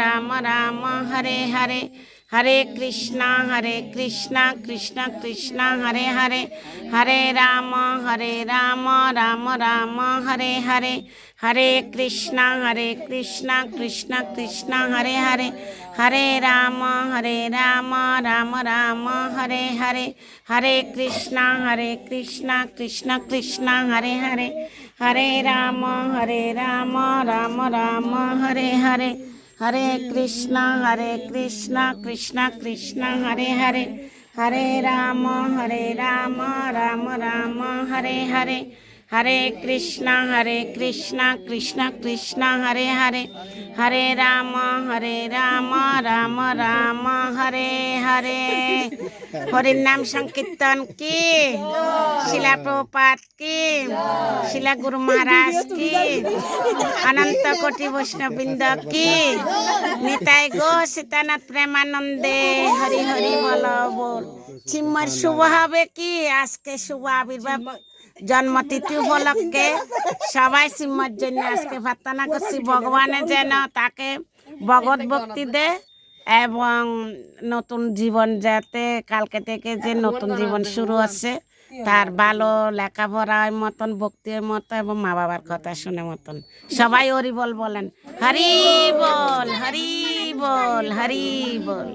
রাম রাম হরে হরে, হরে কৃষ্ণ কৃষ্ণ কৃষ্ণ হরে হরে, হরে রাম রাম রাম হরে হরে, হরে কৃষ্ণ কৃষ্ণ কৃষ্ণ হরে হরে, হরে রাম রাম রাম হরে হরে, হরে কৃষ্ণ কৃষ্ণ কৃষ্ণ হরে হরে, হরে রাম রাম রাম হরে হরে, হরে কৃষ্ণ কৃষ্ণ কৃষ্ণ হরে হরে, হরে রাম রাম রাম হরে হরে, হরে কৃষ্ণ কৃষ্ণ কৃষ্ণ হরে হরে, হরে রাম রাম রাম হরে হরে। হরির নাম সংকীর্তন কি, শিলা প্রপাত কি, শিলা গুরু মহারাজ কি, অনন্ত কোটি বৈষ্ণববৃন্দ কি, নিতাই গো সীতানাথ প্রেমানন্দে হরি হরি বল বল। চিন্ময়ের শুভ হবে কি, আজকে শুভ আবির্ভাব জন্মতিথি উপলক্ষে সবাই চিন্ময়ের জন্য আজকে প্রার্থনা করছি, ভগবানের যেন তাকে ভগৎ ভক্তি দে এবং নতুন জীবন, যাতে কালকে থেকে যে নতুন জীবন শুরু হচ্ছে তার ভালো লেখাপড়ার মতন, ভক্তির মতো এবং মা বাবার কথা শুনে মতন। সবাই হরি বল বলেন, হরি বল হরি বল হরি বল।